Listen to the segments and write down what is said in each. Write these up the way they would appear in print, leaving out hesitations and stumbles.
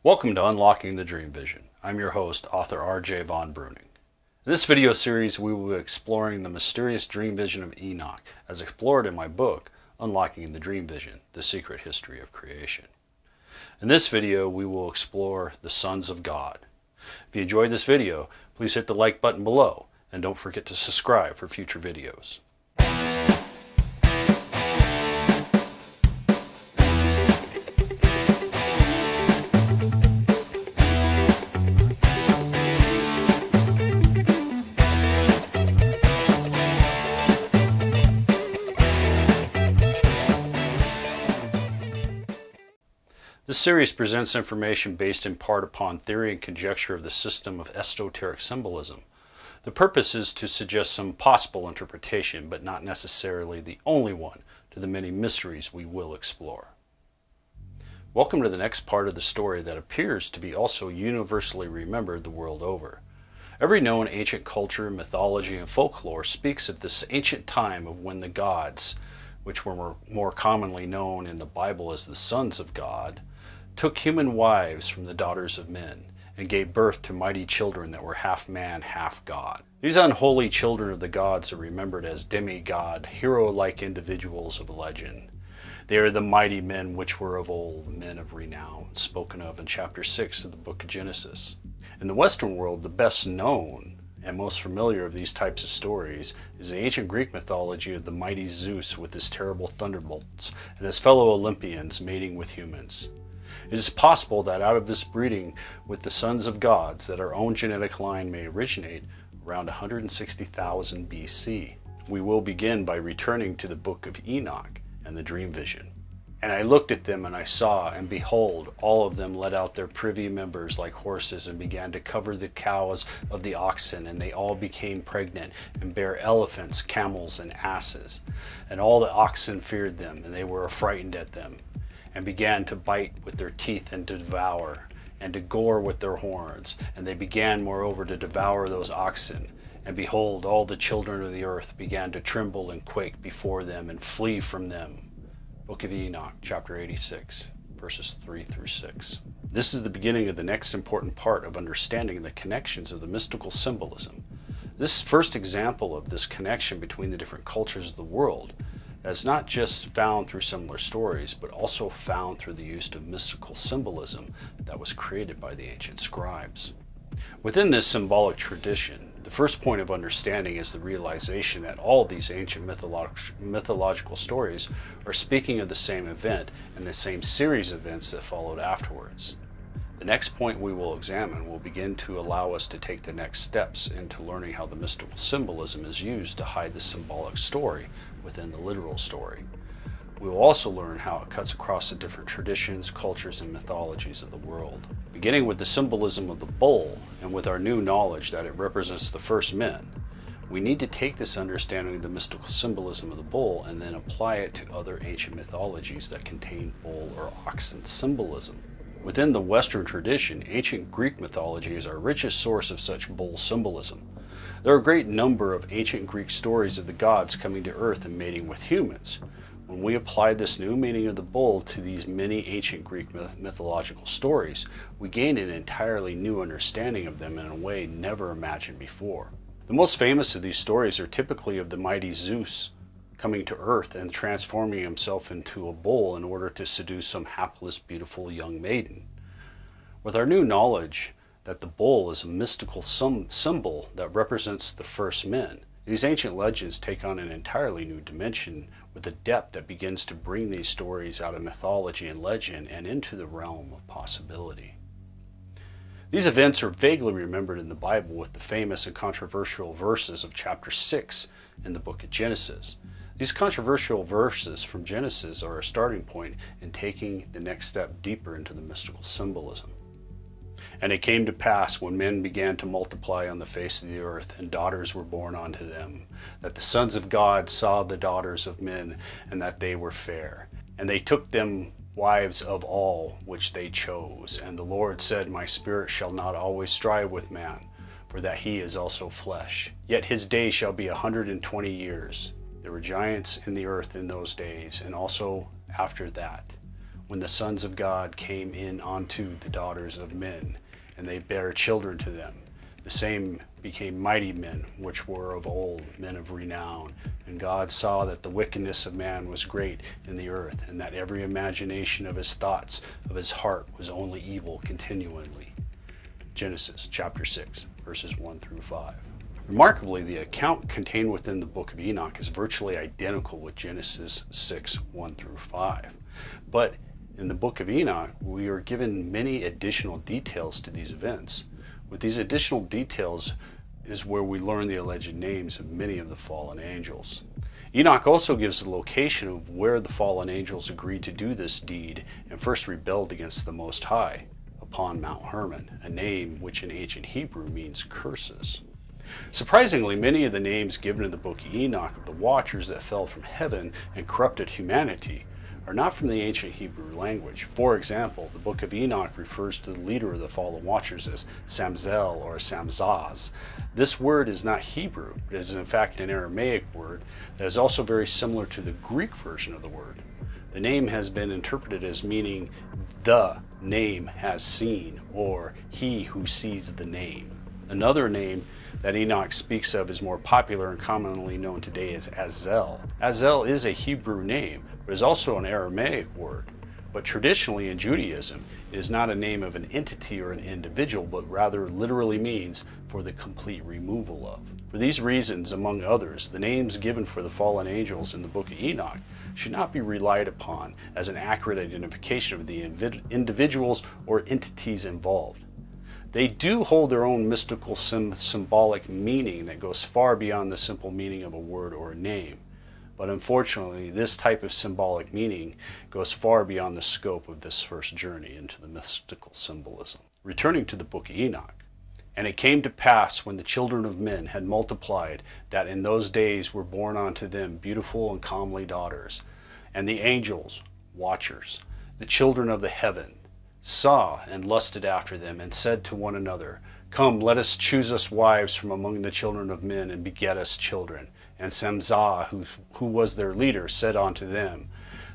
Welcome to Unlocking the Dream Vision. I'm your host, author R.J. von-Bruening. In this video series, we will be exploring the mysterious dream vision of Enoch, as explored in my book, Unlocking the Dream Vision, The Secret History of Creation. In this video, we will explore the sons of God. If you enjoyed this video, please hit the like button below, and don't forget to subscribe for future videos. This series presents information based in part upon theory and conjecture of the system of esoteric symbolism. The purpose is to suggest some possible interpretation, but not necessarily the only one, to the many mysteries we will explore. Welcome to the next part of the story that appears to be also universally remembered the world over. Every known ancient culture, mythology, and folklore speaks of this ancient time of when the gods, which were more commonly known in the Bible as the sons of God, took human wives from the daughters of men, and gave birth to mighty children that were half man, half God. These unholy children of the gods are remembered as demigod, hero-like individuals of legend. They are the mighty men which were of old, men of renown, spoken of in chapter 6 of the book of Genesis. In the Western world, the best known and most familiar of these types of stories is the ancient Greek mythology of the mighty Zeus with his terrible thunderbolts and his fellow Olympians mating with humans. It is possible that out of this breeding with the sons of gods that our own genetic line may originate around 160,000 BC. We will begin by returning to the book of Enoch and the dream vision. And I looked at them, and I saw, and behold, all of them let out their privy members like horses, and began to cover the cows of the oxen, and they all became pregnant, and bare elephants, camels, and asses. And all the oxen feared them, and they were affrighted at them, and began to bite with their teeth and to devour, and to gore with their horns. And they began moreover to devour those oxen. And behold, all the children of the earth began to tremble and quake before them, and flee from them. Book of Enoch, chapter 86, verses 3 through 6. This is the beginning of the next important part of understanding the connections of the mystical symbolism. This first example of this connection between the different cultures of the world is not just found through similar stories, but also found through the use of mystical symbolism that was created by the ancient scribes. Within this symbolic tradition, the first point of understanding is the realization that all these ancient mythological stories are speaking of the same event and the same series of events that followed afterwards. The next point we will examine will begin to allow us to take the next steps into learning how the mystical symbolism is used to hide the symbolic story within the literal story. We will also learn how it cuts across the different traditions, cultures, and mythologies of the world. Beginning with the symbolism of the bull, and with our new knowledge that it represents the first men, we need to take this understanding of the mystical symbolism of the bull and then apply it to other ancient mythologies that contain bull or oxen symbolism. Within the Western tradition, ancient Greek mythology is our richest source of such bull symbolism. There are a great number of ancient Greek stories of the gods coming to earth and mating with humans. When we apply this new meaning of the bull to these many ancient Greek mythological stories, we gain an entirely new understanding of them in a way never imagined before. The most famous of these stories are typically of the mighty Zeus coming to earth and transforming himself into a bull in order to seduce some hapless, beautiful young maiden. With our new knowledge that the bull is a mystical symbol that represents the first men, these ancient legends take on an entirely new dimension with a depth that begins to bring these stories out of mythology and legend and into the realm of possibility. These events are vaguely remembered in the Bible with the famous and controversial verses of chapter 6 in the book of Genesis. These controversial verses from Genesis are a starting point in taking the next step deeper into the mystical symbolism. And it came to pass, when men began to multiply on the face of the earth, and daughters were born unto them, that the sons of God saw the daughters of men, and that they were fair. And they took them wives of all which they chose. And the Lord said, My spirit shall not always strive with man, for that he is also flesh. Yet his days shall be 120 years. There were giants in the earth in those days, and also after that. when the sons of God came in unto the daughters of men, and they bare children to them. The same became mighty men, which were of old, men of renown. And God saw that the wickedness of man was great in the earth, and that every imagination of his thoughts of his heart was only evil continually. Genesis chapter 6, verses 1 through 5. Remarkably, the account contained within the book of Enoch is virtually identical with Genesis 6, 1 through 5. But in the book of Enoch, we are given many additional details to these events. With these additional details is where we learn the alleged names of many of the fallen angels. Enoch also gives the location of where the fallen angels agreed to do this deed and first rebelled against the Most High, upon Mount Hermon, a name which in ancient Hebrew means curses. Surprisingly, many of the names given in the book of Enoch of the watchers that fell from heaven and corrupted humanity are not from the ancient Hebrew language. For example, the book of Enoch refers to the leader of the fallen watchers as Samzel or Samzaz. This word is not Hebrew, but is in fact an Aramaic word that is also very similar to the Greek version of the word. The name has been interpreted as meaning the name has seen, or he who sees the name. Another name that Enoch speaks of is more popular and commonly known today as Azel. Azel is a Hebrew name, but is also an Aramaic word. But traditionally in Judaism, it is not a name of an entity or an individual, but rather literally means for the complete removal of. For these reasons, among others, the names given for the fallen angels in the book of Enoch should not be relied upon as an accurate identification of the individuals or entities involved. They do hold their own mystical symbolic meaning that goes far beyond the simple meaning of a word or a name. But unfortunately, this type of symbolic meaning goes far beyond the scope of this first journey into the mystical symbolism. Returning to the book of Enoch. And it came to pass, when the children of men had multiplied, that in those days were born unto them beautiful and comely daughters. And the angels, watchers, the children of the heaven, saw and lusted after them, and said to one another, Come, let us choose us wives from among the children of men, and beget us children. And Samzah, who was their leader, said unto them,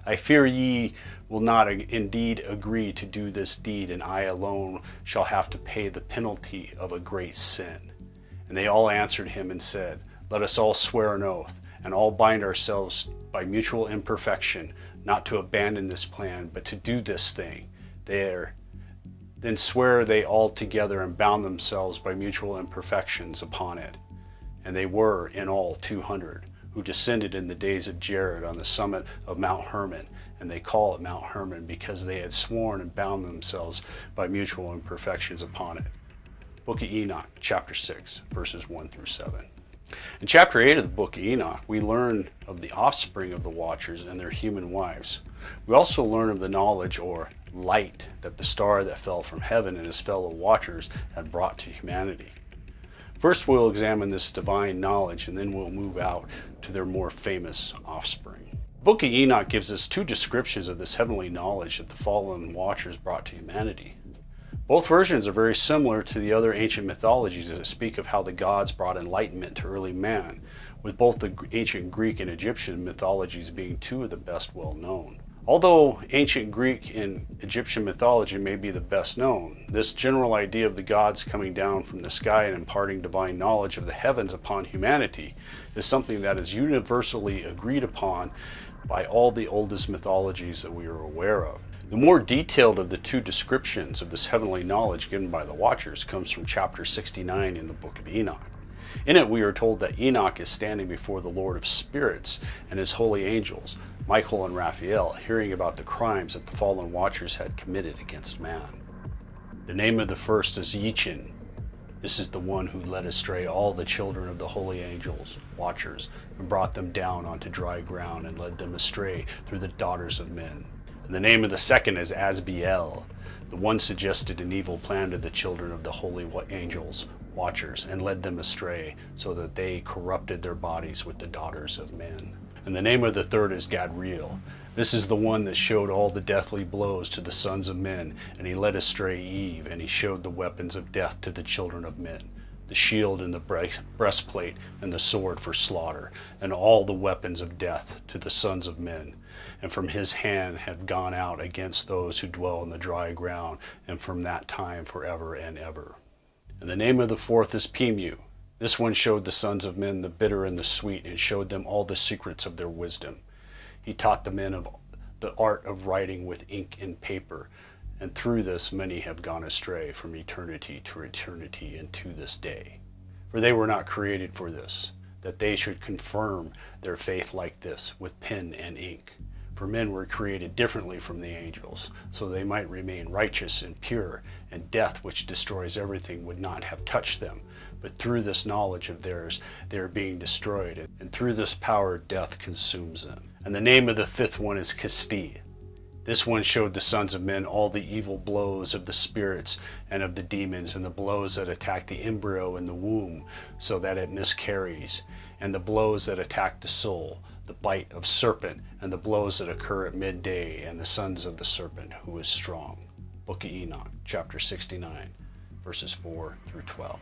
I fear ye will not indeed agree to do this deed, and I alone shall have to pay the penalty of a great sin. And they all answered him and said, Let us all swear an oath, and all bind ourselves by mutual imperfection, not to abandon this plan, but to do this thing. Then swear they all together and bound themselves by mutual imperfections upon it. And they were in all 200, who descended in the days of Jared on the summit of Mount Hermon, and they call it Mount Hermon because they had sworn and bound themselves by mutual imperfections upon it. Book of Enoch, chapter 6, verses 1 through 7. In chapter 8 of the book of Enoch, we learn of the offspring of the watchers and their human wives. We also learn of the knowledge or light that the star that fell from heaven and his fellow watchers had brought to humanity. First, we'll examine this divine knowledge, and then we'll move out to their more famous offspring. The book of Enoch gives us two descriptions of this heavenly knowledge that the fallen watchers brought to humanity. Both versions are very similar to the other ancient mythologies that speak of how the gods brought enlightenment to early man, with both the ancient Greek and Egyptian mythologies being two of the best well known. Although ancient Greek and Egyptian mythology may be the best known, this general idea of the gods coming down from the sky and imparting divine knowledge of the heavens upon humanity is something that is universally agreed upon by all the oldest mythologies that we are aware of. The more detailed of the two descriptions of this heavenly knowledge given by the Watchers comes from chapter 69 in the book of Enoch. In it we are told that Enoch is standing before the Lord of Spirits and his holy angels, Michael and Raphael, hearing about the crimes that the fallen Watchers had committed against man. The name of the first is Yichin. This is the one who led astray all the children of the holy angels, Watchers, and brought them down onto dry ground and led them astray through the daughters of men. And the name of the second is Asbiel. The one suggested an evil plan to the children of the holy angels, Watchers, and led them astray, so that they corrupted their bodies with the daughters of men. And the name of the third is Gadriel. This is the one that showed all the deathly blows to the sons of men, and he led astray Eve, and he showed the weapons of death to the children of men. the shield and the breastplate and the sword for slaughter, and all the weapons of death to the sons of men. And from his hand have gone out against those who dwell in the dry ground, and from that time forever and ever. And the name of the fourth is Pimu. This one showed the sons of men the bitter and the sweet, and showed them all the secrets of their wisdom. He taught the men of the art of writing with ink and paper, and through this many have gone astray from eternity to eternity and to this day. For they were not created for this, that they should confirm their faith like this with pen and ink. For men were created differently from the angels, so they might remain righteous and pure, and death, which destroys everything, would not have touched them. But through this knowledge of theirs, they are being destroyed, and through this power death consumes them. And the name of the fifth one is Kisti. This one showed the sons of men all the evil blows of the spirits and of the demons, and the blows that attack the embryo in the womb so that it miscarries, and the blows that attack the soul, the bite of serpent, and the blows that occur at midday, and the sons of the serpent who is strong. Book of Enoch, chapter 69, verses 4 through 12.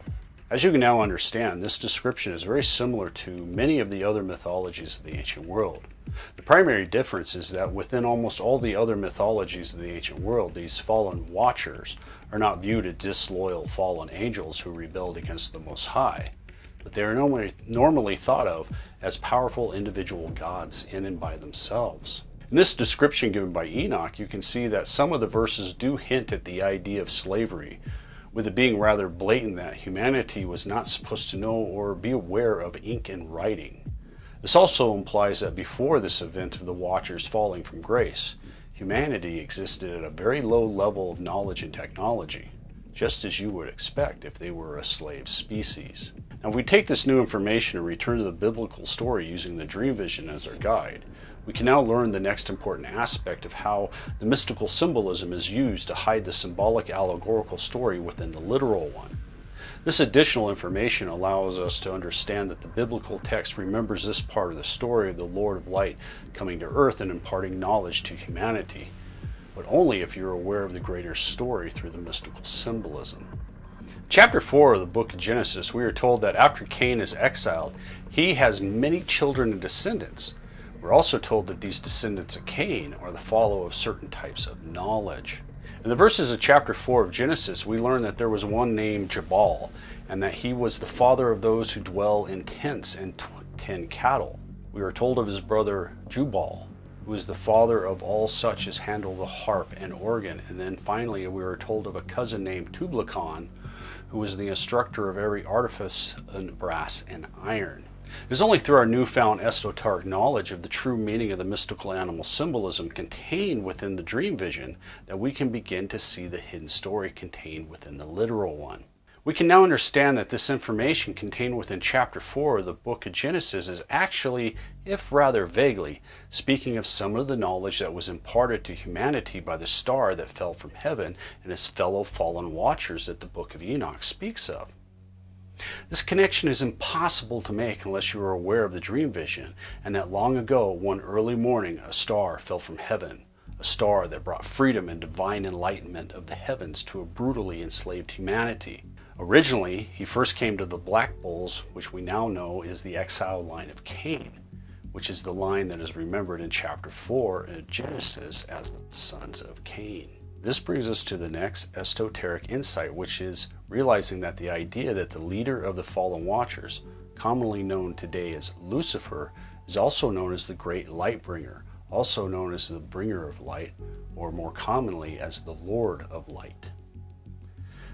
As you can now understand, this description is very similar to many of the other mythologies of the ancient world. The primary difference is that within almost all the other mythologies of the ancient world, these fallen watchers are not viewed as disloyal fallen angels who rebelled against the Most High, but they are normally thought of as powerful individual gods in and by themselves. In this description given by Enoch, you can see that some of the verses do hint at the idea of slavery, with it being rather blatant that humanity was not supposed to know or be aware of ink and writing. This also implies that before this event of the Watchers falling from grace, humanity existed at a very low level of knowledge and technology, just as you would expect if they were a slave species. Now, if we take this new information and return to the biblical story using the dream vision as our guide, we can now learn the next important aspect of how the mystical symbolism is used to hide the symbolic allegorical story within the literal one. This additional information allows us to understand that the biblical text remembers this part of the story of the Lord of Light coming to earth and imparting knowledge to humanity, but only if you're aware of the greater story through the mystical symbolism. Chapter 4 of the book of Genesis, we are told that after Cain is exiled, he has many children and descendants. We're also told that these descendants of Cain are the follower of certain types of knowledge. In the verses of chapter 4 of Genesis, we learn that there was one named Jabal, and that he was the father of those who dwell in tents and tend cattle. We are told of his brother Jubal, who is the father of all such as handle the harp and organ. And then finally we are told of a cousin named Tubal-Cain, who was the instructor of every artifice in brass and iron. It is only through our newfound esoteric knowledge of the true meaning of the mystical animal symbolism contained within the dream vision that we can begin to see the hidden story contained within the literal one. We can now understand that this information contained within chapter 4 of the book of Genesis is actually, if rather vaguely, speaking of some of the knowledge that was imparted to humanity by the star that fell from heaven and his fellow fallen watchers that the book of Enoch speaks of. This connection is impossible to make unless you are aware of the dream vision, and that long ago, one early morning, a star fell from heaven, a star that brought freedom and divine enlightenment of the heavens to a brutally enslaved humanity. Originally, he first came to the Black Bulls, which we now know is the exiled line of Cain, which is the line that is remembered in chapter 4 in Genesis as the sons of Cain. This brings us to the next esoteric insight, which is realizing that the idea that the leader of the fallen watchers, commonly known today as Lucifer, is also known as the Great Light Bringer, also known as the Bringer of Light, or more commonly as the Lord of Light.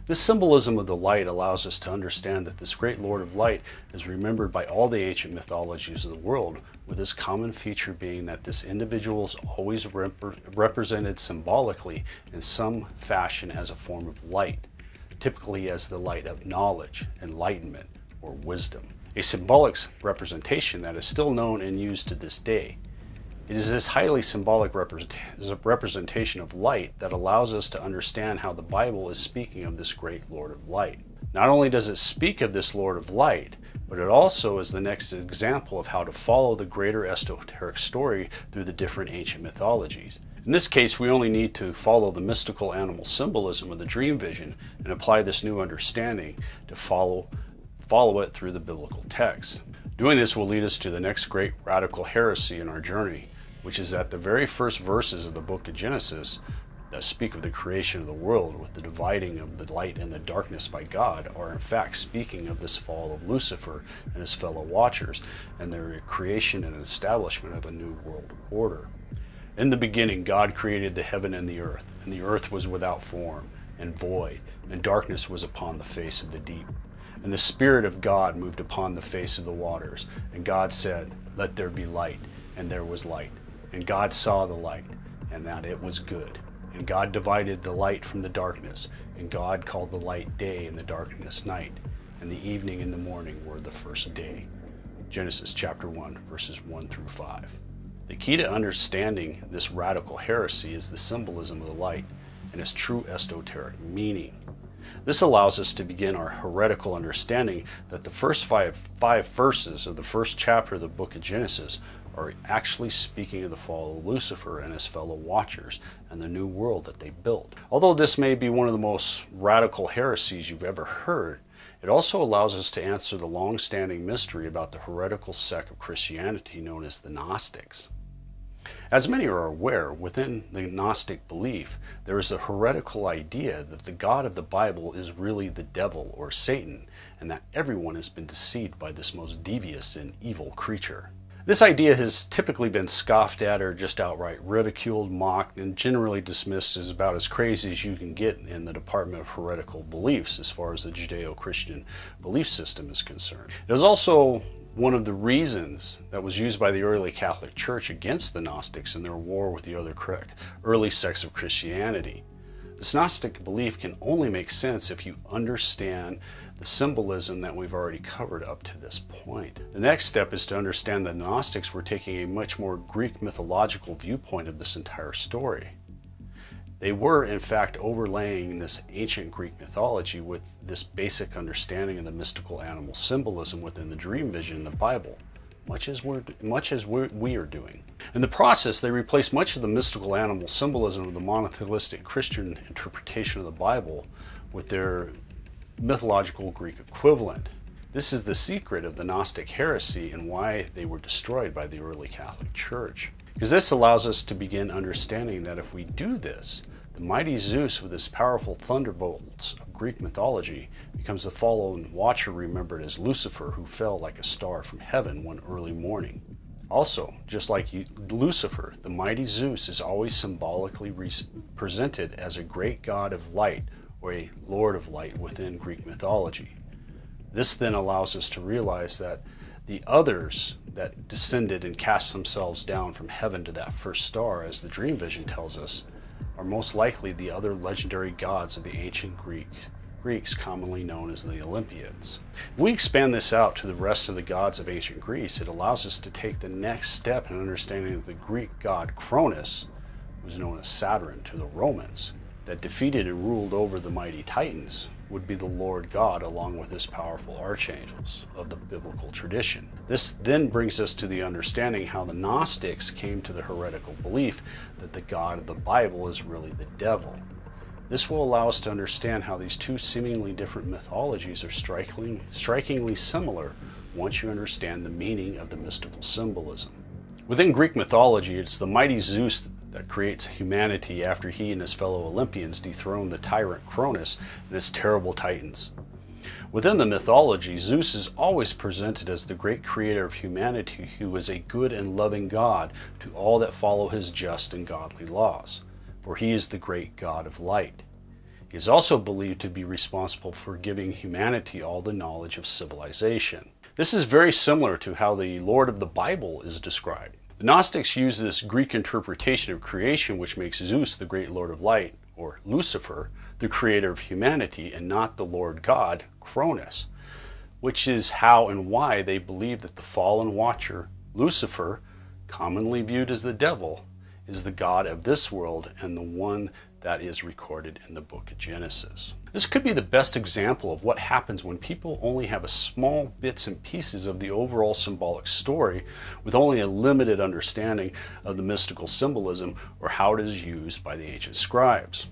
This symbolism of the light allows us to understand that this great Lord of Light is remembered by all the ancient mythologies of the world, with this common feature being that this individual is always represented symbolically in some fashion as a form of light, typically as the light of knowledge, enlightenment, or wisdom. A symbolic representation that is still known and used to this day. It is this highly symbolic representation of light that allows us to understand how the Bible is speaking of this great Lord of Light. Not only does it speak of this Lord of Light, but it also is the next example of how to follow the greater esoteric story through the different ancient mythologies. In this case, we only need to follow the mystical animal symbolism of the dream vision and apply this new understanding to follow follow it through the biblical text. Doing this will lead us to the next great radical heresy in our journey, which is that the very first verses of the book of Genesis that speak of the creation of the world with the dividing of the light and the darkness by God are in fact speaking of this fall of Lucifer and his fellow watchers and their creation and establishment of a new world order. In the beginning, God created the heaven and the earth was without form and void, and darkness was upon the face of the deep. And the Spirit of God moved upon the face of the waters. And God said, "Let there be light," and there was light. And God saw the light, and that it was good. And God divided the light from the darkness, and God called the light day and the darkness night, and the evening and the morning were the first day. Genesis chapter 1, verses 1 through 5. The key to understanding this radical heresy is the symbolism of the light and its true esoteric meaning. This allows us to begin our heretical understanding that the first five verses of the first chapter of the book of Genesis are actually speaking of the fall of Lucifer and his fellow watchers and the new world that they built. Although this may be one of the most radical heresies you've ever heard, it also allows us to answer the long-standing mystery about the heretical sect of Christianity known as the Gnostics. As many are aware, within the Gnostic belief, there is a heretical idea that the God of the Bible is really the devil or Satan, and that everyone has been deceived by this most devious and evil creature. This idea has typically been scoffed at or just outright ridiculed, mocked, and generally dismissed as about as crazy as you can get in the department of heretical beliefs as far as the Judeo-Christian belief system is concerned. It is also one of the reasons that was used by the early Catholic Church against the Gnostics in their war with the other early sects of Christianity. This Gnostic belief can only make sense if you understand the symbolism that we've already covered up to this point. The next step is to understand that Gnostics were taking a much more Greek mythological viewpoint of this entire story. They were, in fact, overlaying this ancient Greek mythology with this basic understanding of the mystical animal symbolism within the dream vision in the Bible, much as we are doing. In the process, they replaced much of the mystical animal symbolism of the monotheistic Christian interpretation of the Bible with their mythological Greek equivalent. This is the secret of the Gnostic heresy and why they were destroyed by the early Catholic Church. Because this allows us to begin understanding that if we do this, the mighty Zeus with his powerful thunderbolts of Greek mythology becomes the fallen watcher remembered as Lucifer, who fell like a star from heaven one early morning. Also, just like Lucifer, the mighty Zeus is always symbolically presented as a great god of light or a lord of light within Greek mythology. This then allows us to realize that the others that descended and cast themselves down from heaven to that first star, as the dream vision tells us, are most likely the other legendary gods of the ancient Greeks, commonly known as the Olympians. If we expand this out to the rest of the gods of ancient Greece, it allows us to take the next step in understanding that the Greek god Cronus, who was known as Saturn to the Romans, that defeated and ruled over the mighty Titans, would be the Lord God along with his powerful archangels of the biblical tradition. This then brings us to the understanding how the Gnostics came to the heretical belief that the God of the Bible is really the devil. This will allow us to understand how these two seemingly different mythologies are strikingly similar once you understand the meaning of the mystical symbolism. Within Greek mythology, it's the mighty Zeus that creates humanity after he and his fellow Olympians dethrone the tyrant Cronus and his terrible titans. Within the mythology, Zeus is always presented as the great creator of humanity who is a good and loving God to all that follow his just and godly laws, for he is the great God of light. He is also believed to be responsible for giving humanity all the knowledge of civilization. This is very similar to how the Lord of the Bible is described. The Gnostics use this Greek interpretation of creation, which makes Zeus the great Lord of light, or Lucifer, the creator of humanity, and not the Lord God, Cronus, which is how and why they believe that the fallen watcher, Lucifer, commonly viewed as the devil, is the god of this world and the one that is recorded in the book of Genesis. This could be the best example of what happens when people only have a small bits and pieces of the overall symbolic story with only a limited understanding of the mystical symbolism or how it is used by the ancient scribes.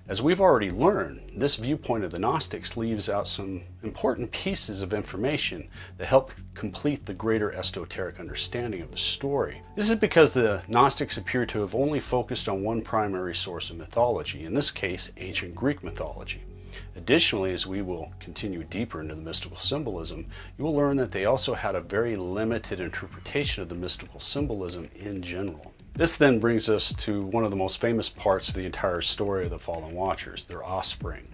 As we've already learned, this viewpoint of the Gnostics leaves out some important pieces of information that help complete the greater esoteric understanding of the story. This is because the Gnostics appear to have only focused on one primary source of mythology, in this case, ancient Greek mythology. Additionally, as we will continue deeper into the mystical symbolism, you will learn that they also had a very limited interpretation of the mystical symbolism in general. This then brings us to one of the most famous parts of the entire story of the fallen watchers, their offspring.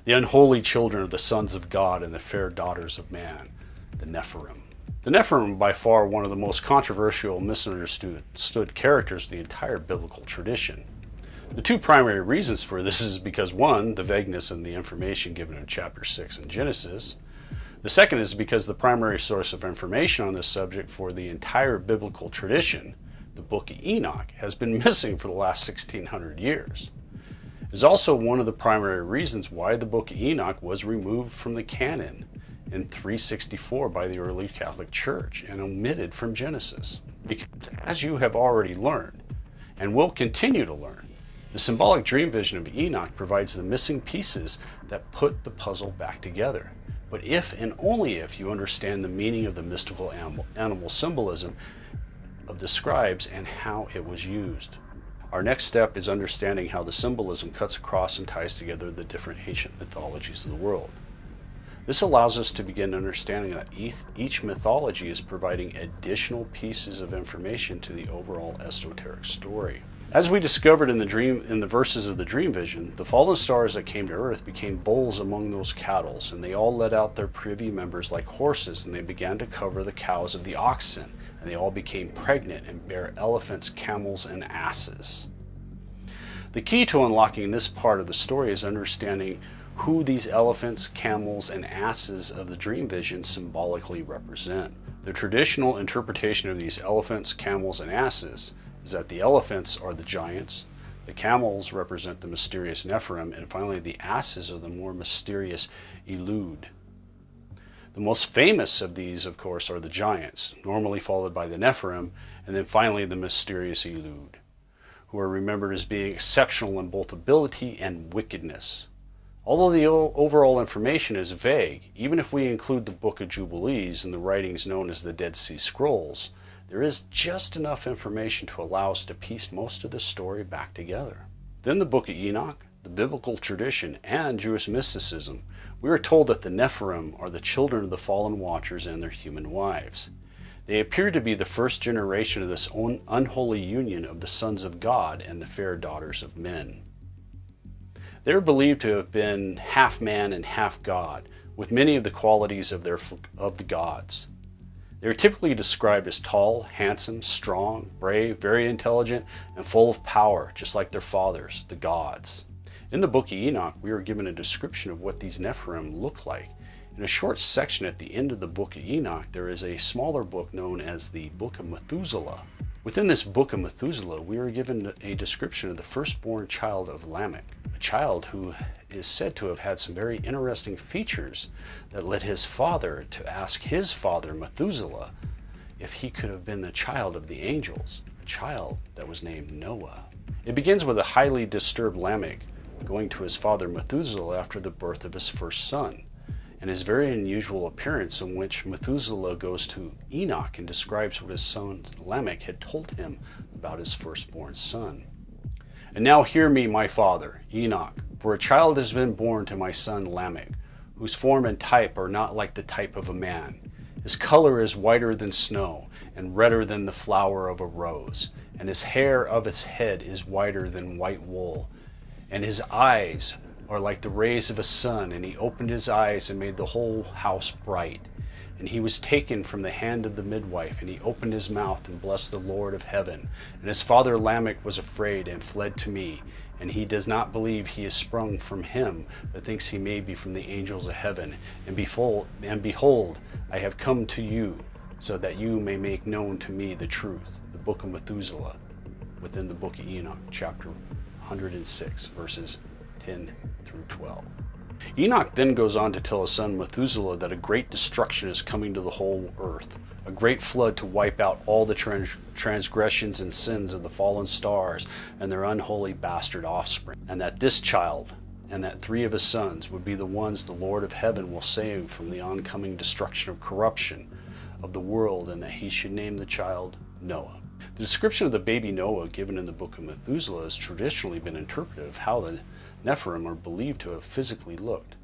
The unholy children of the sons of God and the fair daughters of man, the Nephilim. The Nephilim, by far one of the most controversial, misunderstood characters of the entire biblical tradition. The two primary reasons for this is because, one, the vagueness in the information given in chapter 6 in Genesis. The second is because the primary source of information on this subject for the entire biblical tradition, the Book of Enoch, has been missing for the last 1600 years. It is also one of the primary reasons why the Book of Enoch was removed from the canon in 364 by the early Catholic Church and omitted from Genesis. Because, as you have already learned, and will continue to learn, the symbolic dream vision of Enoch provides the missing pieces that put the puzzle back together. But if and only if you understand the meaning of the mystical animal symbolism of the scribes and how it was used. Our next step is understanding how the symbolism cuts across and ties together the different ancient mythologies of the world. This allows us to begin understanding that each mythology is providing additional pieces of information to the overall esoteric story. As we discovered in the verses of the dream vision, the fallen stars that came to earth became bulls among those cattle, and they all led out their privy members like horses, and they began to cover the cows of the oxen, and they all became pregnant and bare elephants, camels, and asses. The key to unlocking this part of the story is understanding who these elephants, camels, and asses of the dream vision symbolically represent. The traditional interpretation of these elephants, camels, and asses is that the elephants are the giants, the camels represent the mysterious Nephilim, and finally the asses are the more mysterious Elud. The most famous of these, of course, are the giants, normally followed by the Nephilim, and then finally the mysterious Elud, who are remembered as being exceptional in both ability and wickedness. Although the overall information is vague, even if we include the Book of Jubilees and the writings known as the Dead Sea Scrolls, there is just enough information to allow us to piece most of the story back together. Then the Book of Enoch, the biblical tradition, and Jewish mysticism, we are told that the Nephilim are the children of the fallen watchers and their human wives. They appear to be the first generation of this unholy union of the sons of God and the fair daughters of men. They are believed to have been half man and half God, with many of the qualities of the gods. They are typically described as tall, handsome, strong, brave, very intelligent, and full of power, just like their fathers, the gods. In the Book of Enoch, we are given a description of what these Nephilim look like. In a short section at the end of the Book of Enoch, there is a smaller book known as the Book of Methuselah. Within this Book of Methuselah, we are given a description of the firstborn child of Lamech, a child who is said to have had some very interesting features that led his father to ask his father, Methuselah, if he could have been the child of the angels, a child that was named Noah. It begins with a highly disturbed Lamech going to his father Methuselah after the birth of his first son, and his very unusual appearance, in which Methuselah goes to Enoch and describes what his son Lamech had told him about his firstborn son. And now hear me, my father, Enoch, for a child has been born to my son Lamech, whose form and type are not like the type of a man. His color is whiter than snow, and redder than the flower of a rose, and his hair of its head is whiter than white wool, and his eyes are like the rays of a sun, and he opened his eyes and made the whole house bright. And he was taken from the hand of the midwife, and he opened his mouth and blessed the Lord of heaven. And his father Lamech was afraid and fled to me, and he does not believe he is sprung from him, but thinks he may be from the angels of heaven. And behold, I have come to you, so that you may make known to me the truth. The Book of Methuselah, within the Book of Enoch, chapter 106, verses 10 through 12. Enoch then goes on to tell his son Methuselah that a great destruction is coming to the whole earth, a great flood to wipe out all the transgressions and sins of the fallen stars and their unholy bastard offspring, and that this child and that 3 of his sons would be the ones the Lord of heaven will save from the oncoming destruction of corruption of the world, and that he should name the child Noah. The description of the baby Noah given in the book of Methuselah has traditionally been interpreted of how the Nephilim are believed to have physically looked,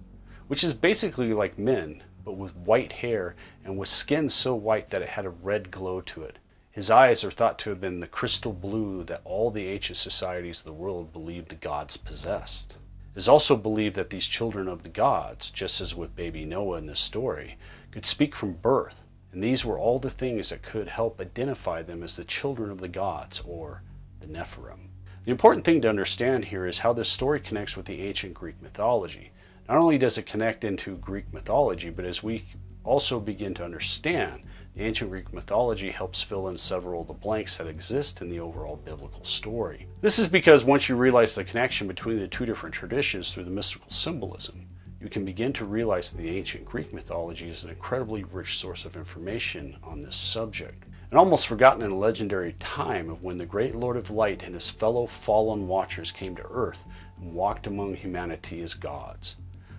which is basically like men, but with white hair and with skin so white that it had a red glow to it. His eyes are thought to have been the crystal blue that all the ancient societies of the world believed the gods possessed. It is also believed that these children of the gods, just as with baby Noah in this story, could speak from birth, and these were all the things that could help identify them as the children of the gods, or the Nephilim. The important thing to understand here is how this story connects with the ancient Greek mythology. Not only does it connect into Greek mythology, but as we also begin to understand, the ancient Greek mythology helps fill in several of the blanks that exist in the overall biblical story. This is because once you realize the connection between the 2 different traditions through the mystical symbolism, you can begin to realize that the ancient Greek mythology is an incredibly rich source of information on this subject. An almost forgotten and legendary time of when the great Lord of Light and his fellow fallen watchers came to earth and walked among humanity as gods,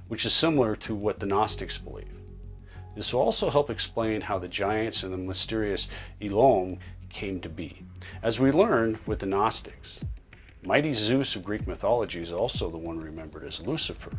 which is similar to what the Gnostics believe. This will also help explain how the giants and the mysterious Elohim came to be. As we learned with the Gnostics, mighty Zeus of Greek mythology is also the one remembered as Lucifer,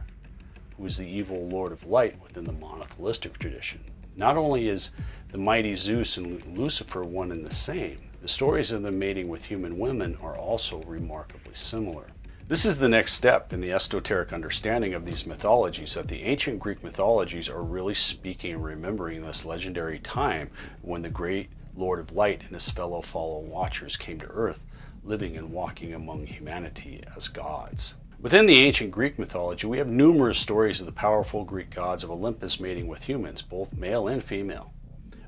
who is the evil Lord of Light within the monotheistic tradition. Not only is the mighty Zeus and Lucifer one and the same, the stories of them mating with human women are also remarkably similar. This is the next step in the esoteric understanding of these mythologies, that the ancient Greek mythologies are really speaking and remembering this legendary time when the great Lord of Light and his fellow fallen watchers came to earth, living and walking among humanity as gods. Within the ancient Greek mythology, we have numerous stories of the powerful Greek gods of Olympus mating with humans, both male and female.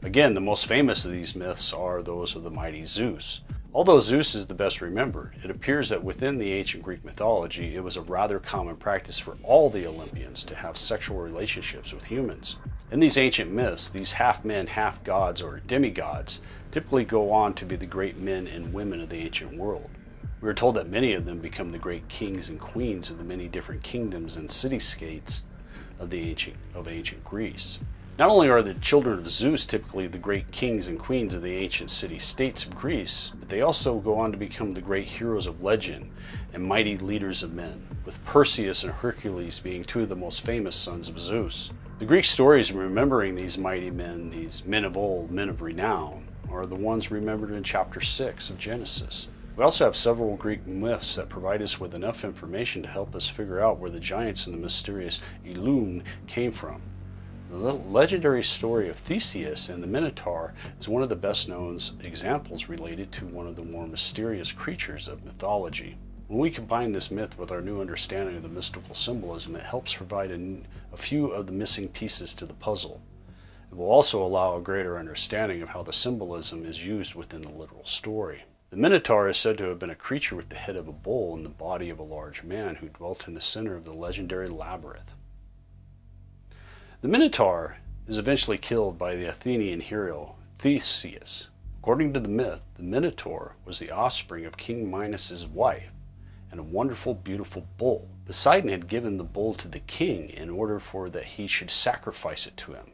Again, the most famous of these myths are those of the mighty Zeus. Although Zeus is the best remembered, it appears that within the ancient Greek mythology, it was a rather common practice for all the Olympians to have sexual relationships with humans. In these ancient myths, these half-men, half-gods, or demigods, typically go on to be the great men and women of the ancient world. We are told that many of them become the great kings and queens of the many different kingdoms and city-states of ancient Greece. Not only are the children of Zeus typically the great kings and queens of the ancient city-states of Greece, but they also go on to become the great heroes of legend and mighty leaders of men, with Perseus and Hercules being 2 of the most famous sons of Zeus. The Greek stories remembering these mighty men, these men of old, men of renown, are the ones remembered in chapter 6 of Genesis. We also have several Greek myths that provide us with enough information to help us figure out where the giants and the mysterious Elohim came from. The legendary story of Theseus and the Minotaur is one of the best known examples related to one of the more mysterious creatures of mythology. When we combine this myth with our new understanding of the mystical symbolism, it helps provide a few of the missing pieces to the puzzle. It will also allow a greater understanding of how the symbolism is used within the literal story. The Minotaur is said to have been a creature with the head of a bull and the body of a large man who dwelt in the center of the legendary labyrinth. The Minotaur is eventually killed by the Athenian hero Theseus. According to the myth, the Minotaur was the offspring of King Minos's wife and a wonderful, beautiful bull. Poseidon had given the bull to the king in order for that he should sacrifice it to him.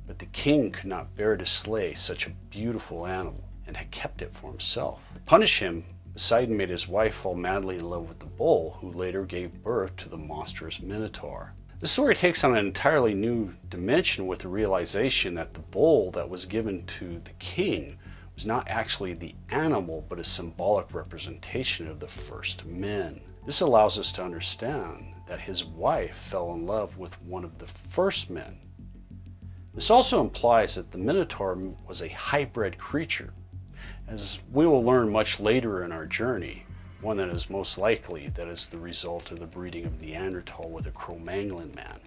But the king could not bear to slay such a beautiful animal and had kept it for himself. To punish him, Poseidon made his wife fall madly in love with the bull, who later gave birth to the monstrous Minotaur. The story takes on an entirely new dimension with the realization that the bull that was given to the king was not actually the animal, but a symbolic representation of the first men. This allows us to understand that his wife fell in love with one of the first men. This also implies that the Minotaur was a hybrid creature. As we will learn much later in our journey, one that is most likely that is the result of the breeding of Neanderthal with a Cro-Magnon man,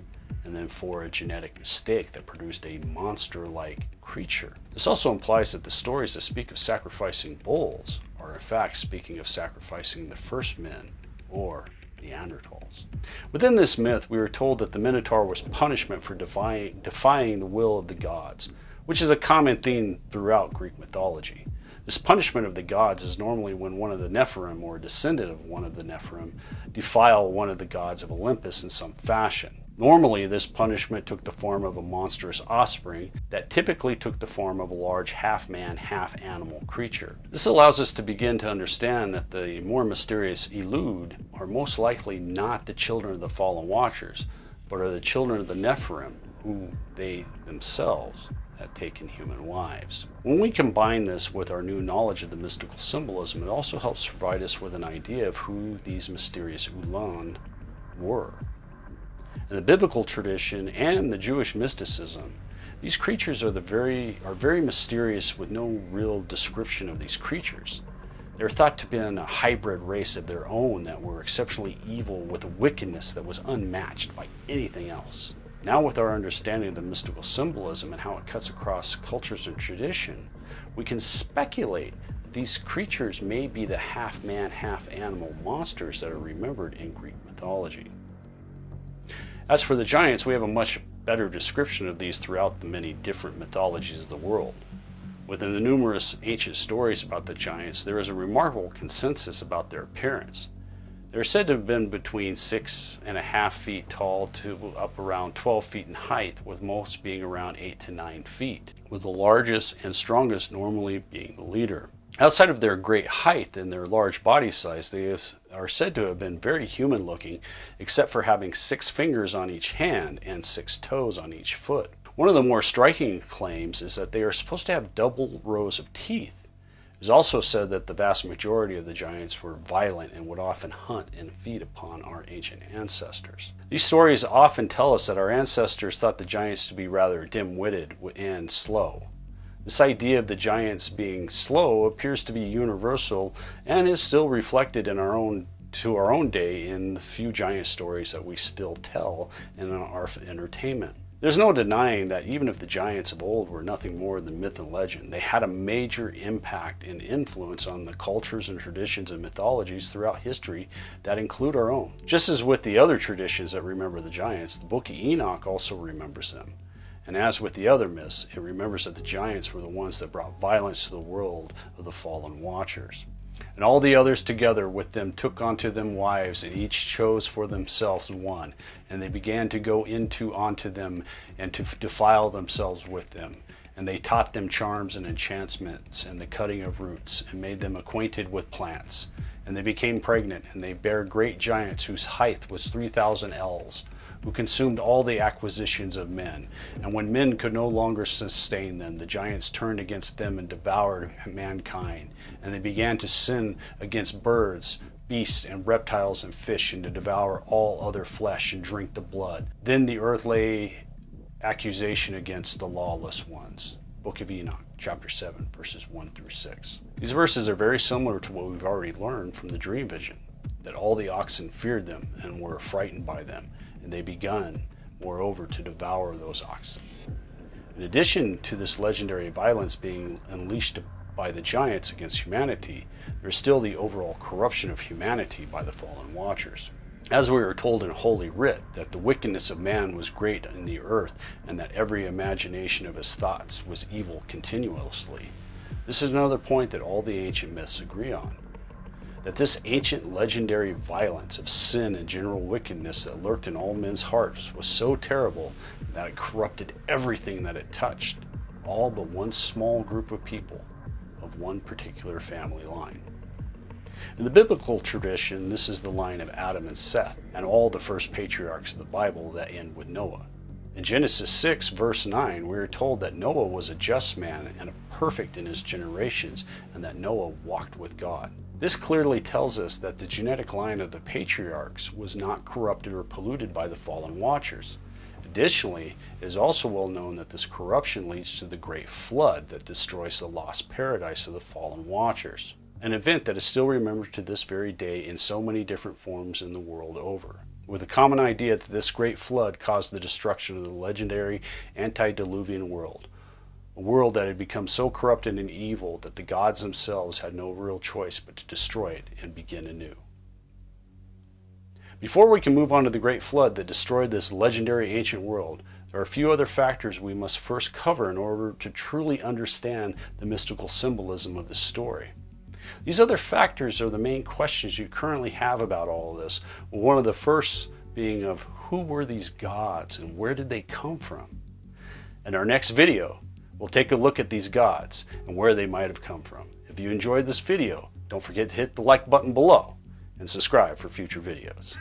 and then for a genetic mistake that produced a monster-like creature. This also implies that the stories that speak of sacrificing bulls are in fact speaking of sacrificing the first men, or Neanderthals. Within this myth, we are told that the Minotaur was punishment for defying the will of the gods, which is a common theme throughout Greek mythology. This punishment of the gods is normally when one of the Nephilim, or a descendant of one of the Nephilim, defile one of the gods of Olympus in some fashion. Normally, this punishment took the form of a monstrous offspring that typically took the form of a large half-man, half-animal creature. This allows us to begin to understand that the more mysterious Elud are most likely not the children of the fallen watchers, but are the children of the Nephilim, who they themselves had taken human wives. When we combine this with our new knowledge of the mystical symbolism, it also helps provide us with an idea of who these mysterious Ulan were. In the biblical tradition and the Jewish mysticism, these creatures are very mysterious, with no real description of these creatures. They're thought to be a hybrid race of their own that were exceptionally evil, with a wickedness that was unmatched by anything else. Now, with our understanding of the mystical symbolism and how it cuts across cultures and tradition, we can speculate that these creatures may be the half-man, half-animal monsters that are remembered in Greek mythology. As for the giants, we have a much better description of these throughout the many different mythologies of the world. Within the numerous ancient stories about the giants, there is a remarkable consensus about their appearance. They are said to have been between 6.5 feet tall to up around 12 feet in height, with most being around 8 to 9 feet, with the largest and strongest normally being the leader. Outside of their great height and their large body size, they are said to have been very human-looking, except for having 6 fingers on each hand and 6 toes on each foot. One of the more striking claims is that they are supposed to have double rows of teeth. It is also said that the vast majority of the giants were violent and would often hunt and feed upon our ancient ancestors. These stories often tell us that our ancestors thought the giants to be rather dim-witted and slow. This idea of the giants being slow appears to be universal and is still reflected in our own day in the few giant stories that we still tell in our entertainment. There's no denying that even if the giants of old were nothing more than myth and legend, they had a major impact and influence on the cultures and traditions and mythologies throughout history that include our own. Just as with the other traditions that remember the giants, the Book of Enoch also remembers them. And as with the other myths, it remembers that the giants were the ones that brought violence to the world of the fallen watchers. And all the others together with them took unto them wives, and each chose for themselves one. And they began to go onto them, and to defile themselves with them. And they taught them charms and enchantments, and the cutting of roots, and made them acquainted with plants. And they became pregnant, and they bare great giants whose height was 3,000 ells, who consumed all the acquisitions of men. And when men could no longer sustain them, the giants turned against them and devoured mankind. And they began to sin against birds, beasts, and reptiles and fish, and to devour all other flesh and drink the blood. Then the earth lay accusation against the lawless ones. Book of Enoch, chapter 7, verses 1 through 6. These verses are very similar to what we've already learned from the dream vision, that all the oxen feared them and were frightened by them, and they begun, moreover, to devour those oxen. In addition to this legendary violence being unleashed by the giants against humanity, there is still the overall corruption of humanity by the fallen watchers. As we are told in Holy Writ, that the wickedness of man was great in the earth, and that every imagination of his thoughts was evil continuously. This is another point that all the ancient myths agree on. That this ancient legendary violence of sin and general wickedness that lurked in all men's hearts was so terrible that it corrupted everything that it touched, all but one small group of people of one particular family line. In the biblical tradition, this is the line of Adam and Seth, and all the first patriarchs of the Bible that end with Noah. In Genesis 6, verse 9, we are told that Noah was a just man and perfect in his generations, and that Noah walked with God. This clearly tells us that the genetic line of the patriarchs was not corrupted or polluted by the fallen watchers. Additionally, it is also well known that this corruption leads to the great flood that destroys the lost paradise of the fallen watchers, an event that is still remembered to this very day in so many different forms in the world over, with a common idea that this great flood caused the destruction of the legendary antediluvian world, a world that had become so corrupted and evil that the gods themselves had no real choice but to destroy it and begin anew. Before we can move on to the Great Flood that destroyed this legendary ancient world, there are a few other factors we must first cover in order to truly understand the mystical symbolism of the story. These other factors are the main questions you currently have about all of this, one of the first being of who were these gods and where did they come from? In our next video, we'll take a look at these gods and where they might have come from. If you enjoyed this video, don't forget to hit the like button below and subscribe for future videos.